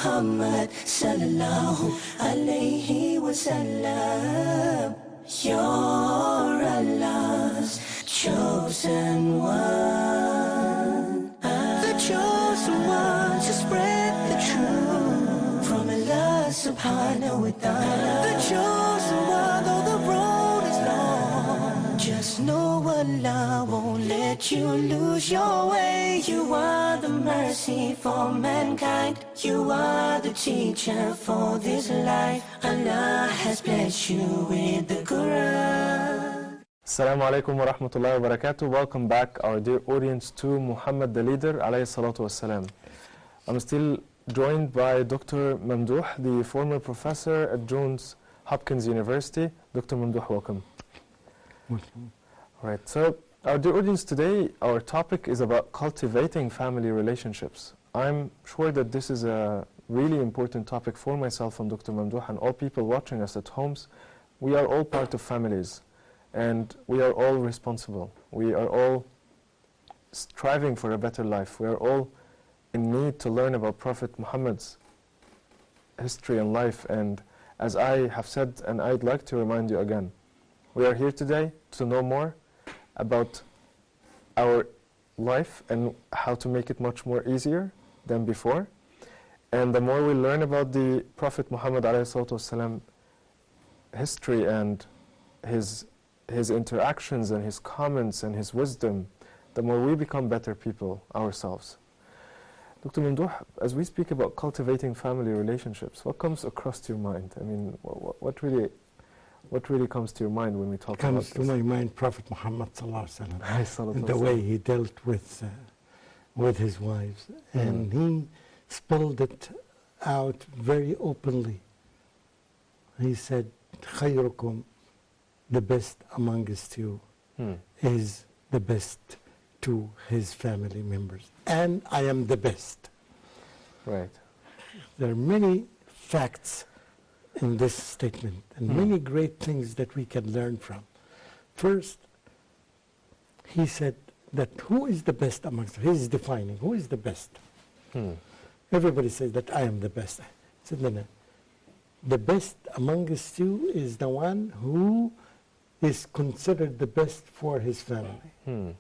Muhammad sallallahu alayhi wa sallam. You're Allah's chosen one, the chosen one to spread the truth from Allah subhanahu wa ta'ala. The chosen one, though the road is long, just know Allah won't let you lose your way. You are the mercy for mankind. You are the teacher for this life. Allah has blessed you with the Quran. Assalamu alaikum wa rahmatullahi wa barakatuh. Welcome back, our dear audience, to Muhammad the Leader, alayhi salatu wassalam. I'm still joined by Dr. Mamdouh, the former professor at Johns Hopkins University. Dr. Mamdouh, welcome. Welcome. All right, so our dear audience, today our topic is about cultivating family relationships. I'm sure that this is a really important topic for myself and Dr. Mamdouh and all people watching us at homes. We are all part of families and we are all responsible. We are all striving for a better life. We are all in need to learn about Prophet Muhammad's history and life, and as I have said, and I'd like to remind you again, we are here today to know more about our life and how to make it much more easier than before. And the more we learn about the Prophet Muhammad ﷺ history and his interactions and his comments and his wisdom, the more we become better people ourselves. Dr. Mamdouh, as we speak about cultivating family relationships, what comes across your mind? I mean, what really comes to your mind when we talk about this? Comes to my mind Prophet Muhammad ﷺ, and the Sallallahu way he dealt with his wives, and he spelled it out very openly. He said, "Khayrukum," the best amongst you, is the best to his family members, and I am the best. Right. There are many facts in this statement and many great things that we can learn from. First, he said that who is the best amongst us? He's defining who is the best. Everybody says that I am the best. He said, no. The best amongst you is the one who is considered the best for his family.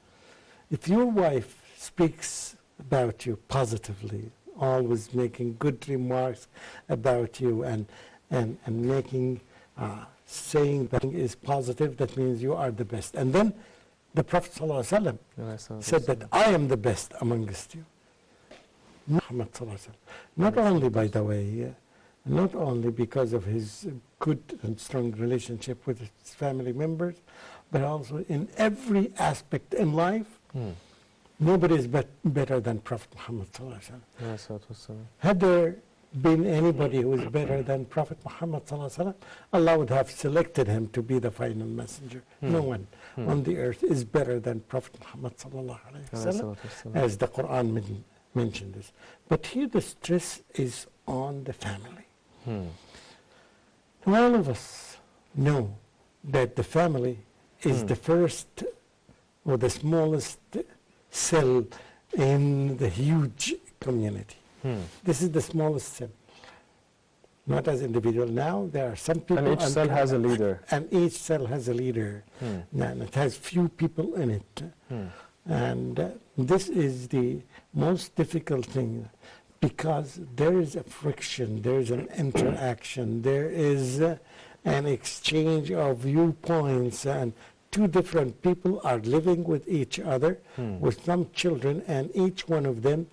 If your wife speaks about you positively, always making good remarks about you and making, saying that is positive, that means you are the best. And then the Prophet ﷺ said that I am the best amongst you. Muhammad ﷺ. Not only, by the way, not only because of his good and strong relationship with his family members, but also in every aspect in life, nobody is better than Prophet Muhammad ﷺ. Had there been anybody who is better than Prophet Muhammad ﷺ, Allah would have selected him to be the final messenger. No one on the earth is better than Prophet Muhammad ﷺ, as the Quran mentioned this. But here the stress is on the family. All of us know that the family is the first or the smallest cell in the huge community. This is the smallest cell, not as individual. Now there are some people, and each cell has a leader. And each cell has a leader, and it has few people in it. And this is the most difficult thing, because there is a friction, there is an interaction, there is an exchange of viewpoints, and two different people are living with each other, with some children, and each one of them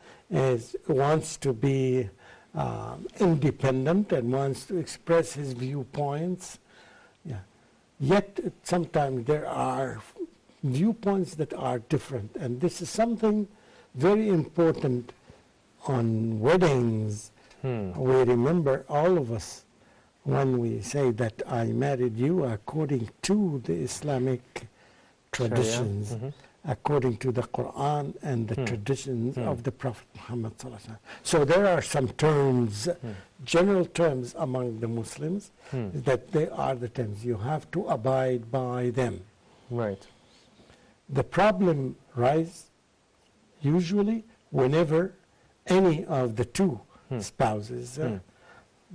wants to be independent and wants to express his viewpoints. Yet sometimes there are viewpoints that are different, and this is something very important on weddings. We remember, all of us, when we say that I married you according to the Islamic traditions, according to the Quran and the traditions of the Prophet Muhammad ﷺ. So there are some terms, general terms among the Muslims, that they are the terms. You have to abide by them. Right. The problem arises usually whenever any of the two spouses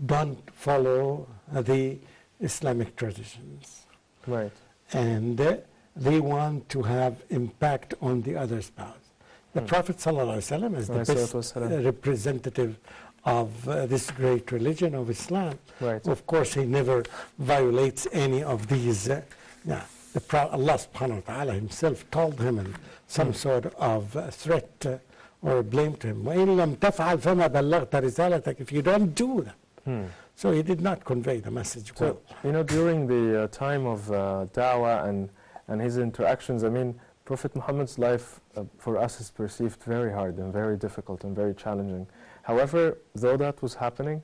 don't follow the Islamic traditions. Right. And they want to have impact on the other spouse. The Prophet ﷺ is the best representative of this great religion of Islam. Right. Of course, he never violates any of these. Allah subhanahu wa ta'ala himself told him in some sort of threat or blame to him. وَإِن لَمْ تَفْعَلْ فَمَا بَلَّغْتَ رِسَالَتَكَ. If you don't do that. So he did not convey the message well. So, you know, during the time of da'wah and his interactions, I mean, Prophet Muhammad's life for us is perceived very hard and very difficult and very challenging. However, though that was happening,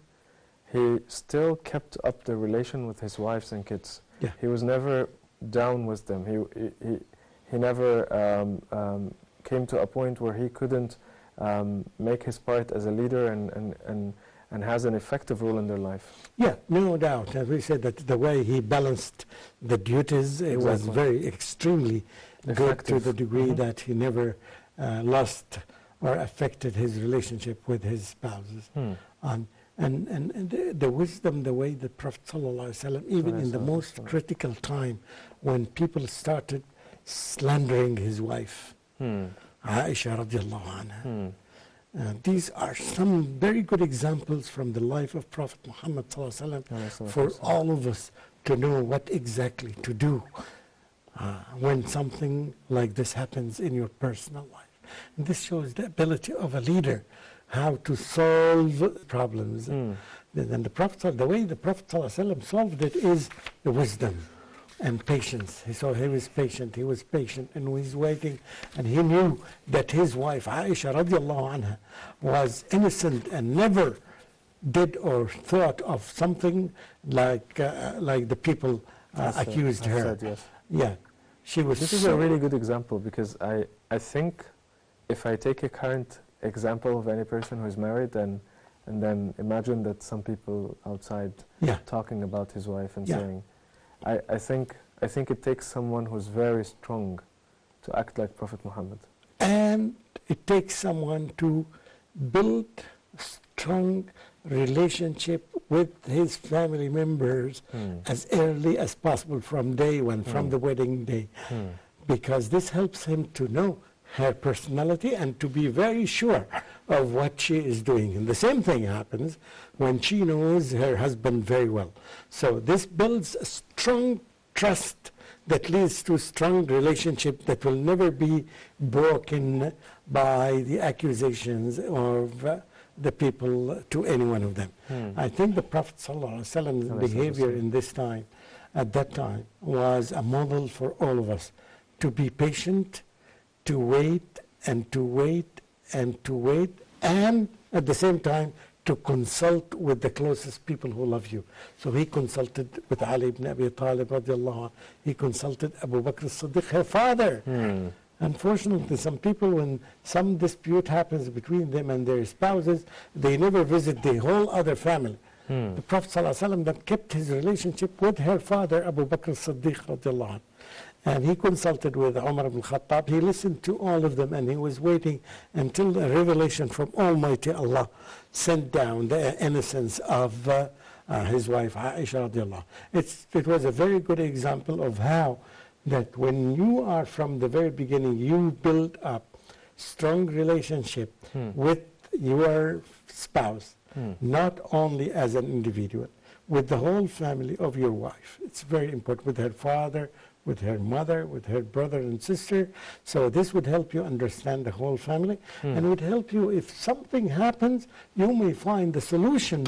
he still kept up the relation with his wives and kids. Yeah. He was never down with them. He never came to a point where he couldn't make his part as a leader and has an effective role in their life. Yeah, no doubt. As we said, that the way he balanced the duties, it was very extremely good to the degree that he never lost or affected his relationship with his spouses. And the wisdom, the way the Prophet ﷺ, even in the most critical time when people started slandering his wife, Aisha radiallahu anha. These are some very good examples from the life of Prophet Muhammad ﷺ for all of us to know what exactly to do when something like this happens in your personal life. And this shows the ability of a leader, how to solve problems. And the Prophet, the way the Prophet ﷺ solved it is the wisdom and patience. So he was patient, and he was waiting, and he knew that his wife, Aisha radiallahu anha, was innocent and never did or thought of something like the people accused her. Said, yes. Yeah, she was. This is a really good example, because I think if I take a current example of any person who is married and then imagine that some people outside talking about his wife and saying, I think it takes someone who's very strong to act like Prophet Muhammad. And it takes someone to build strong relationship with his family members as early as possible from day one, from the wedding day. Because this helps him to know her personality and to be very sure of what she is doing. And the same thing happens when she knows her husband very well. So this builds a strong trust that leads to a strong relationship that will never be broken by the accusations of the people to any one of them. I think the Prophet ﷺ's behavior in this time, at that time, was a model for all of us. To be patient, to wait and to wait and to wait, and at the same time to consult with the closest people who love you. So he consulted with Ali ibn Abi Talib radiallahu anh. He consulted Abu Bakr as-Siddiq, her father. Unfortunately, some people, when some dispute happens between them and their spouses, they never visit the whole other family. The Prophet ﷺ that kept his relationship with her father, Abu Bakr as-Siddiq radiallahu anh. And he consulted with Umar ibn Khattab. He listened to all of them, and he was waiting until a revelation from Almighty Allah sent down the innocence of his wife Aisha radiallahu. It was a very good example of how that when you are from the very beginning, you build up strong relationship with your spouse, not only as an individual, with the whole family of your wife. It's very important, with her father, with her mother, with her brother and sister. So this would help you understand the whole family, and would help you, if something happens, you may find the solution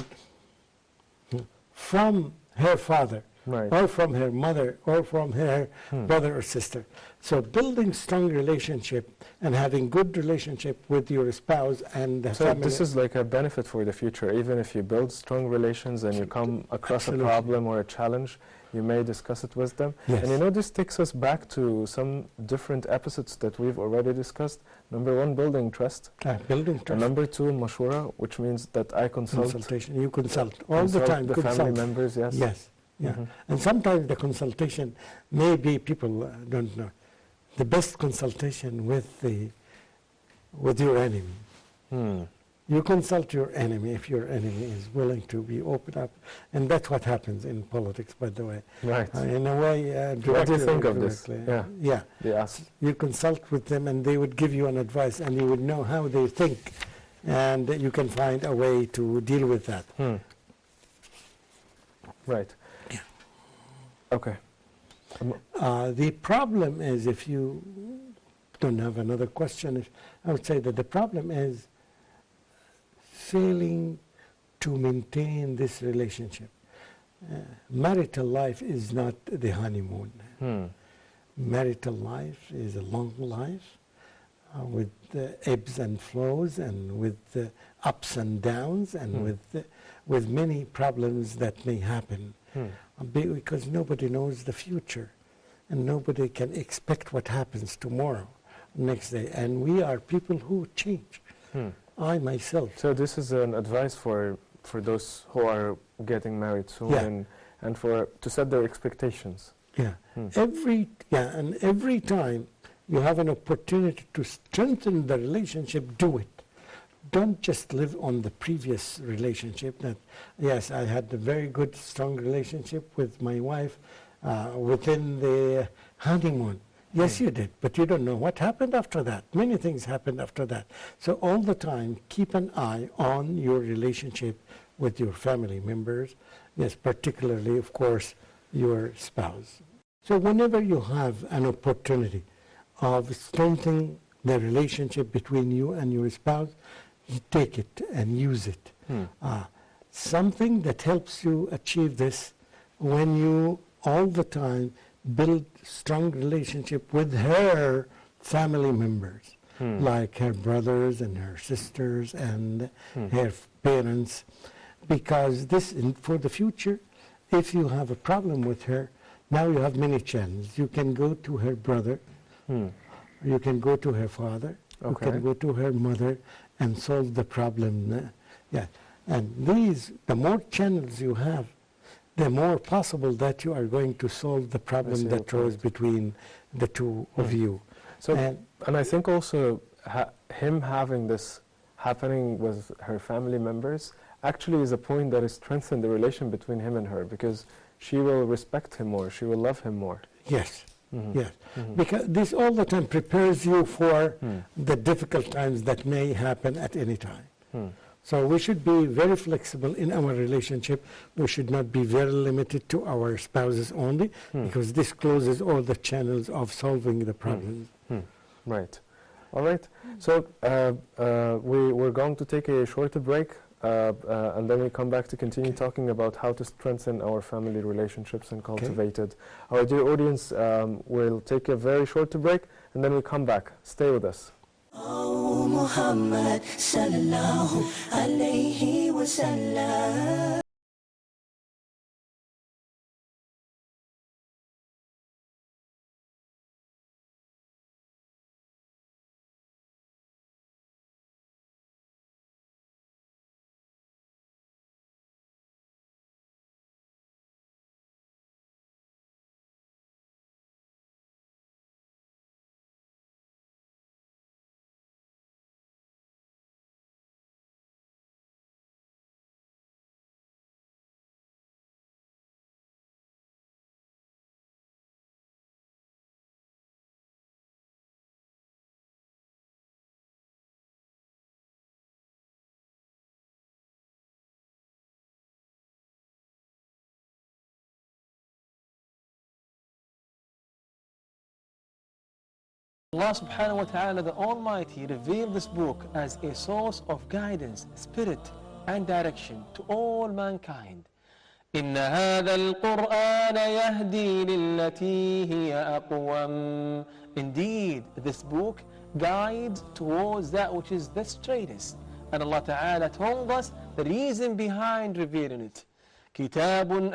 from her father, or from her mother, or from her brother or sister. So building strong relationship and having good relationship with your spouse and the family. So this is like a benefit for the future. Even if you build strong relations and you come across a problem or a challenge, you may discuss it with them. Yes. And you know, this takes us back to some different episodes that we've already discussed. Number one, building trust. Building trust. And number two, mashura, which means that I consult. Consultation. You consult all the time. The family members, yes. Yes. Yeah. And sometimes the consultation, maybe people don't know, the best consultation with your enemy. You consult your enemy if your enemy is willing to be open up. And that's what happens in politics, by the way. Right. In a way, What do you think of this? Yeah. Yeah. You consult with them and they would give you an advice and you would know how they think. And you can find a way to deal with that. Right. Yeah. Okay. The problem is, if you don't have another question, I would say that the problem is failing to maintain this relationship. Marital life is not the honeymoon. Marital life is a long life with ebbs and flows and with ups and downs and with many problems that may happen. Because nobody knows the future and nobody can expect what happens tomorrow, next day. And we are people who change. I myself. So this is an advice for those who are getting married soon and to set their expectations. Yeah. And every time you have an opportunity to strengthen the relationship, do it. Don't just live on the previous relationship. That, yes, I had a very good, strong relationship with my wife within the honeymoon. Yes, you did, but you don't know what happened after that. Many things happened after that. So all the time, keep an eye on your relationship with your family members. Yes, particularly, of course, your spouse. So whenever you have an opportunity of strengthening the relationship between you and your spouse, you take it and use it. Something that helps you achieve this when you all the time build strong relationship with her family members, like her brothers and her sisters and her parents, because this, for the future, if you have a problem with her, now you have many channels. You can go to her brother, you can go to her father, you can go to her mother and solve the problem. And the more channels you have, the more possible that you are going to solve the problem that arose between the two of you. So, and I think also him having this happening with her family members actually is a point that has strengthened the relation between him and her, because she will respect him more, she will love him more. Yes, yes. Because this all the time prepares you for the difficult times that may happen at any time. So we should be very flexible in our relationship. We should not be very limited to our spouses only, because this closes all the channels of solving the problems. Right. All right. So we're going to take a shorter break, and then we come back to continue talking about how to strengthen our family relationships and cultivate it. Our dear audience, we'll take a very short break, and then we come back. Stay with us. Oh, Muhammad sallallahu alayhi wa sallam. Allah subhanahu wa ta'ala, the Almighty, revealed this book as a source of guidance, spirit and direction to all mankind. إن هذا القرآن يهدي للتي هي أقوم. Indeed, this book guides towards that which is the straightest. And Allah Ta'ala told us the reason behind revealing it. كتاب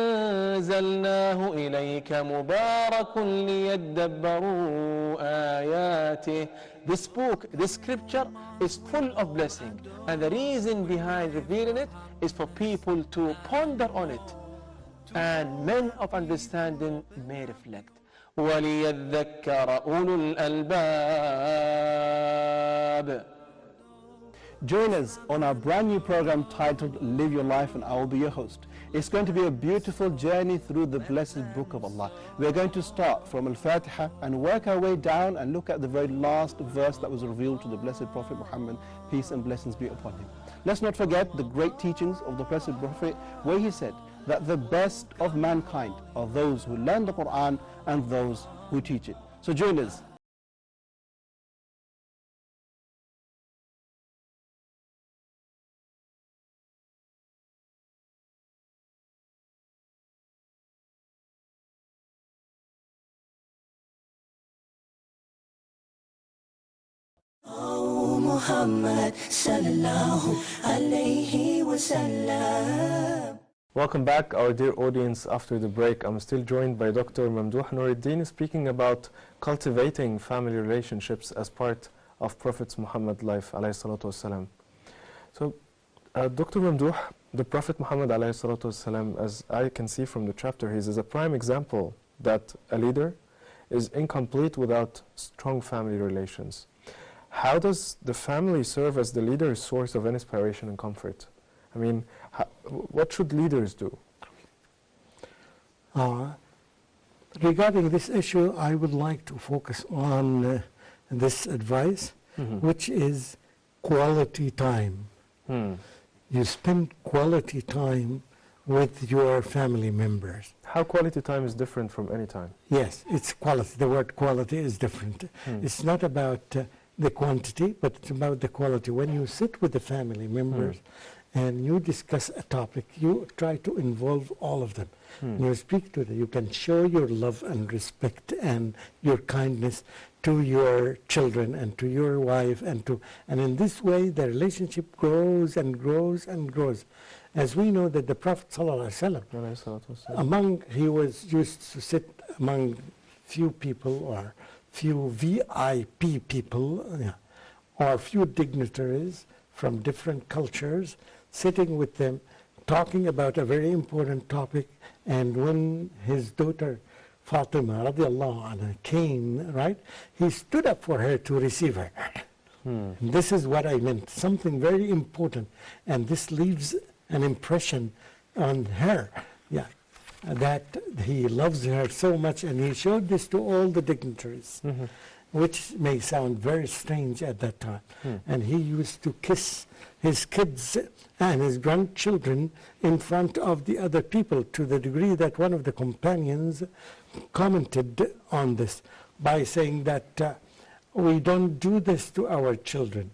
أنزلناه إليك مبارك ليدبروا آياته. This book, this scripture is full of blessing, and the reason behind revealing it is for people to ponder on it, and men of understanding may reflect. وَلِيَذَّكَّرَ أُولُو الْأَلْبَابِ. Join us on our brand new program titled Live Your Life, and I will be your host. It's going to be a beautiful journey through the blessed book of Allah. We're going to start from Al-Fatiha and work our way down and look at the very last verse that was revealed to the blessed Prophet Muhammad, peace and blessings be upon him. Let's not forget the great teachings of the blessed Prophet, where he said that the best of mankind are those who learn the Quran and those who teach it. So join us. Oh Muhammad sallallahu alayhi wa sallam. Welcome back, our dear audience. After the break, I'm still joined by Dr. Mamdouh Muhammad speaking about cultivating family relationships as part of Prophet Muhammad's life, alayhi salatu wasalam. So, Dr. Mamdouh, the Prophet Muhammad, alayhi salatu wasalam, as I can see from the chapter, he is a prime example that a leader is incomplete without strong family relations. How does the family serve as the leader's source of inspiration and comfort? I mean, what should leaders do? Regarding this issue, I would like to focus on this advice, which is quality time. You spend quality time with your family members. How quality time is different from any time? Yes, it's quality. The word quality is different. It's not about the quantity, but it's about the quality. When you sit with the family members and you discuss a topic, you try to involve all of them. You speak to them. You can show your love and respect and your kindness to your children and to your wife, and in this way the relationship grows and grows and grows. As we know that the Prophet ﷺ, he was used to sit among few people or few VIP people or few dignitaries from different cultures, sitting with them, talking about a very important topic. And when his daughter Fatima radiallahu anha came, right, he stood up for her to receive her. And this is what I meant, something very important. And this leaves an impression on her, that he loves her so much, and he showed this to all the dignitaries, which may sound very strange at that time. And he used to kiss his kids and his grandchildren in front of the other people, to the degree that one of the companions commented on this by saying that we don't do this to our children.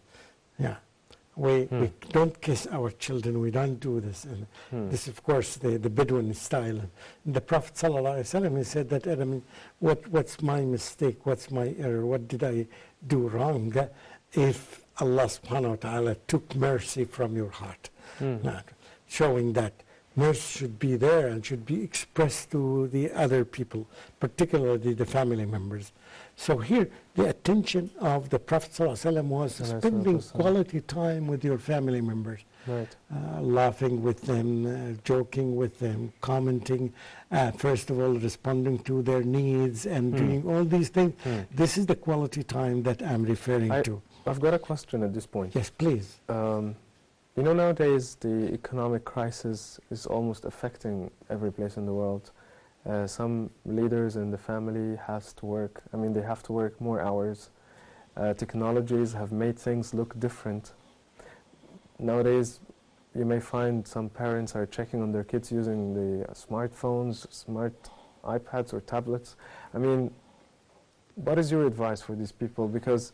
We don't kiss our children, we don't do this. And this, of course, the Bedouin style. And the Prophet ﷺ, he said that, I mean, what's my mistake, what's my error, what did I do wrong, if Allah subhanahu wa ta'ala took mercy from your heart? Showing that mercy should be there and should be expressed to the other people, particularly the family members. So here, the attention of the Prophet ﷺ was spending quality time with your family members, laughing with them, joking with them, commenting, first of all, responding to their needs and doing all these things. This is the quality time that I'm referring to. I've got a question at this point. Yes, please. You know, nowadays the economic crisis is almost affecting every place in the world. Some leaders in the family have to work, they have to work more hours. Technologies have made things look different. Nowadays, you may find some parents are checking on their kids using the smartphones, smart iPads or tablets. What is your advice for these people? Because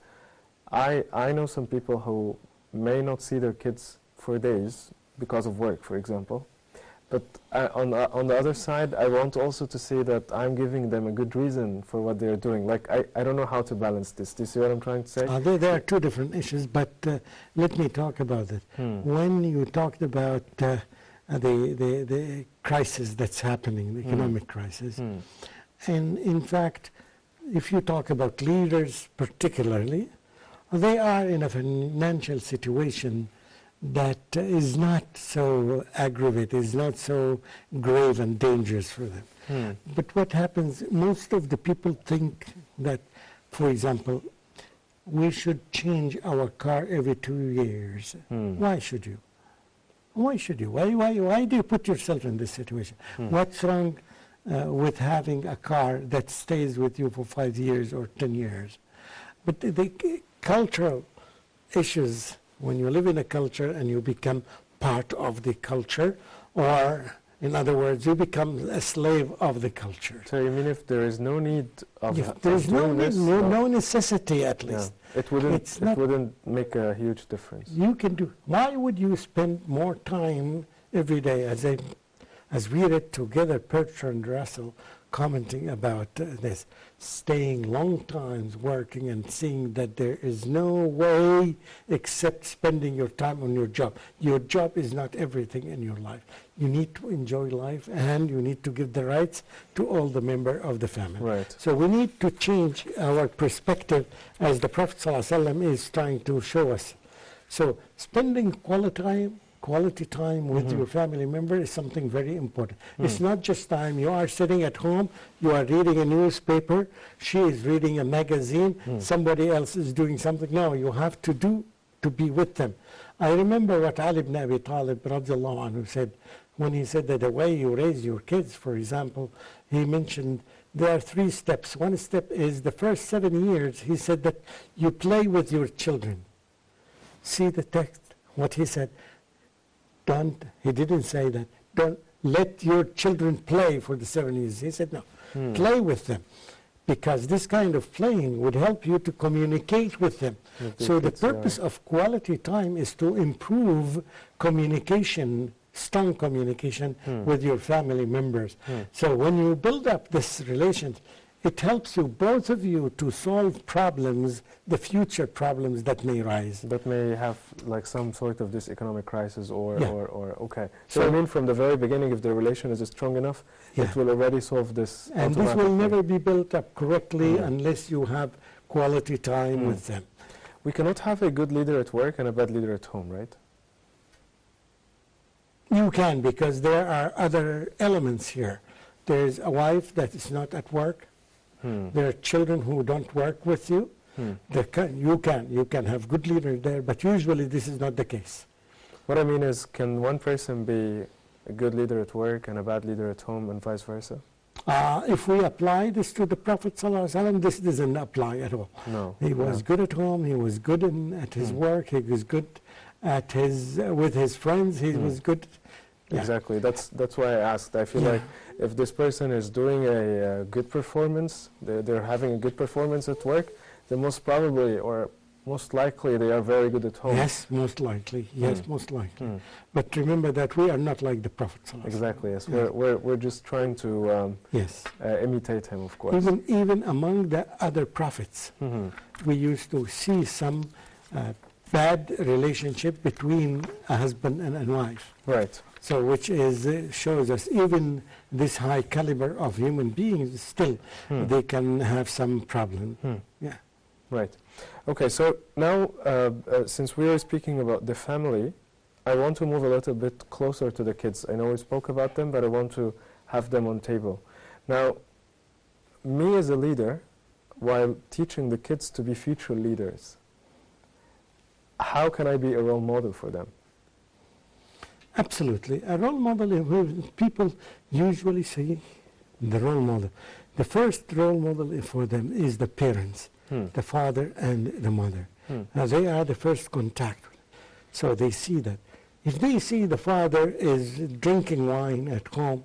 I know some people who may not see their kids for days because of work, for example. But on the other side, I want also to say that I'm giving them a good reason for what they're doing. Like, I don't know how to balance this. Do you see what I'm trying to say? There are two different issues, but let me talk about it. When you talked about the crisis that's happening, the economic crisis, and in fact, if you talk about leaders particularly, they are in a financial situation that is not so aggravated, is not so grave and dangerous for them. But what happens, most of the people think that, for example, we should change our car every 2 years. Why should you? Why should you? Why do you put yourself in this situation? What's wrong with having a car that stays with you for 5 years or 10 years? But the cultural issues, when you live in a culture and you become part of the culture, or in other words, you become a slave of the culture. So you mean if there is no need of There's doing this, no necessity, at least. Yeah. It wouldn't make a huge difference. You can do. Why would you spend more time every day, as we read together, Bertrand Russell commenting about this, staying long times working and seeing that there is no way except spending your time on your job. Your job is not everything in your life. You need to enjoy life, and you need to give the rights to all the members of the family. Right. So we need to change our perspective, as the Prophet ﷺ is trying to show us. So spending quality time with your family member is something very important. It's not just time. You are sitting at home, you are reading a newspaper, she is reading a magazine, somebody else is doing something. No, you have to be with them. I remember what Ali ibn Abi Talib radiallahu anhu said, when he said that the way you raise your kids, for example, he mentioned there are 3 steps. One step is the first 7 years, he said that you play with your children. See the text, what he said. He didn't say that, don't let your children play for the 7 years. He said, no, play with them. Because this kind of playing would help you to communicate with them. So the purpose of quality time is to improve communication, strong communication with your family members. So when you build up this relation, it helps you, both of you, to solve problems, the future problems that may rise. That may have like some sort of this economic crisis or okay. So I mean, from the very beginning, if the relation is strong enough, it will already solve this. And this will never be built up correctly unless you have quality time with them. We cannot have a good leader at work and a bad leader at home, right? You can, because there are other elements here. There's a wife that is not at work. There are children who don't work with you. You can have good leaders there, but usually this is not the case. What I mean is, can one person be a good leader at work and a bad leader at home, and vice versa? If we apply this to the Prophet ﷺ, this doesn't apply at all. No. He was good at home. He was good at his work. He was good at with his friends. He was good. Yeah. Exactly. That's why I asked. I feel like if this person is doing a good performance, they're having a good performance at work, then most probably or most likely they are very good at home. Yes, most likely. Yes, most likely. But remember that we are not like the Prophet ﷺ. Exactly. Yes. We're just trying to imitate him, of course. Even among the other prophets, we used to see some bad relationship between a husband and a wife. Right. So which shows us even this high caliber of human beings, still they can have some problem. Yeah. Right. Okay, so now since we are speaking about the family, I want to move a little bit closer to the kids. I know we spoke about them, but I want to have them on table. Now, me as a leader, while teaching the kids to be future leaders, how can I be a role model for them? Absolutely. A role model, people usually say the role model. The first role model for them is the parents, the father and the mother. Now they are the first contact. So they see that. If they see the father is drinking wine at home,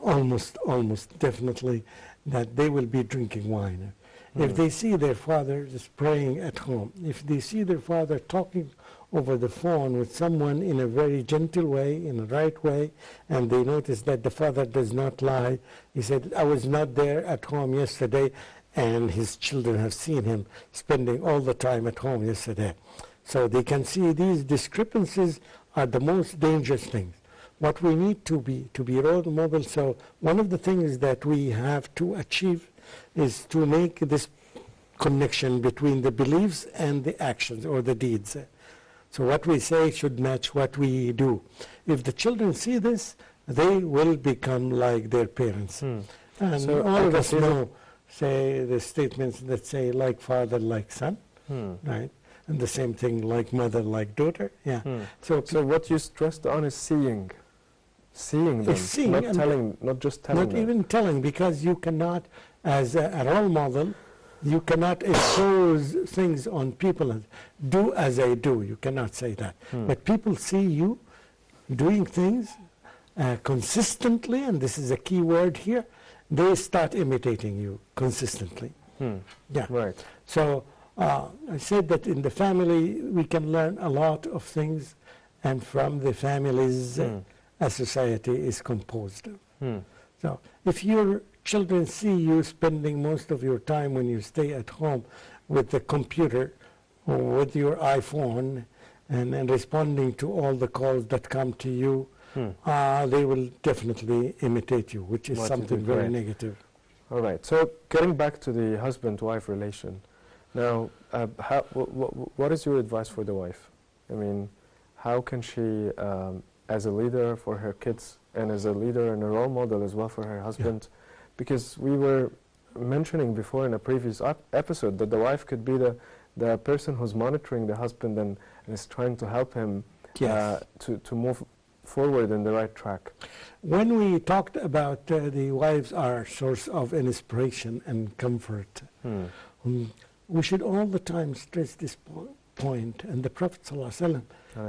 almost definitely that they will be drinking wine. If they see their father just praying at home, if they see their father talking over the phone with someone in a very gentle way, in a right way, and they notice that the father does not lie. He said, I was not there at home yesterday, and his children have seen him spending all the time at home yesterday. So they can see these discrepancies are the most dangerous things. What we need to be role models. So one of the things that we have to achieve is to make this connection between the beliefs and the actions or the deeds. So what we say should match what we do. If the children see this, they will become like their parents. And so all of us know, say the statements that say like father, like son. right? And the same thing like mother, like daughter, yeah. So what you stressed on is seeing them, It's seeing not and telling, not just telling not them. even telling, because you cannot, as a role model, you cannot impose things on people. Do as I do. You cannot say that. But people see you doing things consistently, and this is a key word here. They start imitating you consistently. Yeah. Right. So I said that in the family we can learn a lot of things, and from the families a society is composed of. So if your children see you spending most of your time when you stay at home with the computer or with your iPhone and responding to all the calls that come to you, they will definitely imitate you, which is something very negative. All right. So getting back to the husband-wife relation, now, what is your advice for the wife? I mean, how can she, as a leader for her kids and as a leader and a role model as well for her husband, because we were mentioning before in a previous episode that the wife could be the person who's monitoring the husband and is trying to help him to move forward in the right track. When we talked about the wives are source of inspiration and comfort, we should all the time stress this point, and the Prophet ﷺ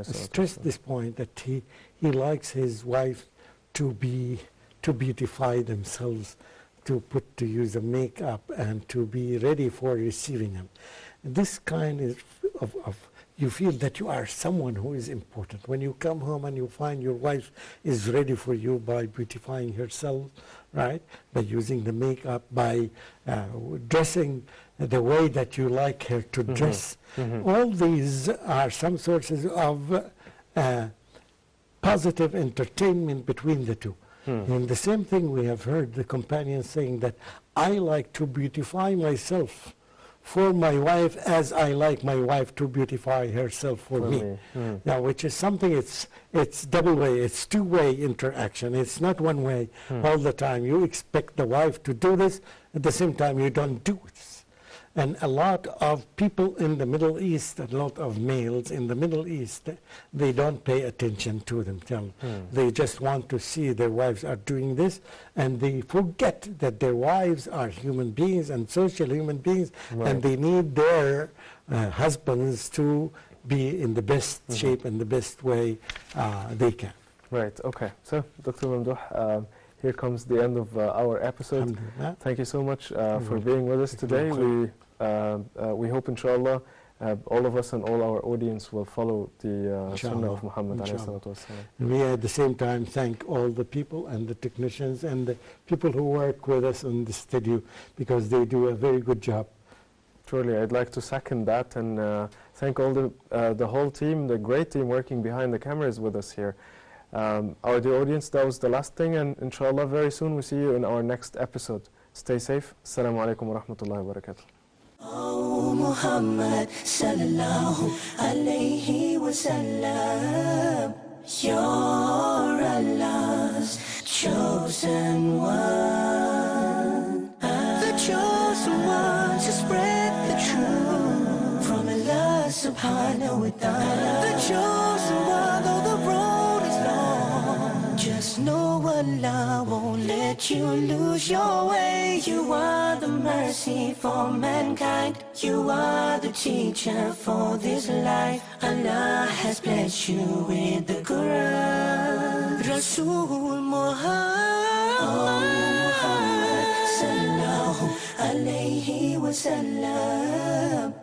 stressed this point, that he likes his wife to beautify themselves, to use a makeup and to be ready for receiving him. This kind of you feel that you are someone who is important. When you come home and you find your wife is ready for you by beautifying herself, right? By using the makeup, by dressing the way that you like her to dress. All these are some sources of positive entertainment between the two. And the same thing we have heard the companions saying, that I like to beautify myself for my wife as I like my wife to beautify herself for me. Now, which is something, it's double way, it's two-way interaction. It's not one way all the time. You expect the wife to do this, at the same time you don't do it. And a lot of people in the Middle East, a lot of males in the Middle East, they don't pay attention to themselves. They just want to see their wives are doing this, and they forget that their wives are human beings and social human beings, and they need their husbands to be in the best shape and the best way they can. Right, okay. So, Dr. Mamdouh, here comes the end of our episode. Thank you so much for being with us today. We hope, inshallah, all of us and all our audience will follow the Sunnah of Muhammad. We at the same time thank all the people and the technicians and the people who work with us in the studio, because they do a very good job. Truly, I'd like to second that and thank all the whole team, the great team working behind the cameras with us here. Our dear audience, that was the last thing, and inshallah very soon we see you in our next episode. Stay safe. Assalamu alaikum wa rahmatullahi wa barakatuh. Oh Muhammad sallallahu alayhi wa sallam, you're Allah's chosen one, the chosen one to spread the truth from Allah subhanahu wa ta'ala. The chosen one, though the road is long, just know Allah won't let you lose your way. You are the mercy for mankind. You are the teacher for this life. Allah has blessed you with the Quran. Rasul Muhammad sallallahu alayhi wa sallam,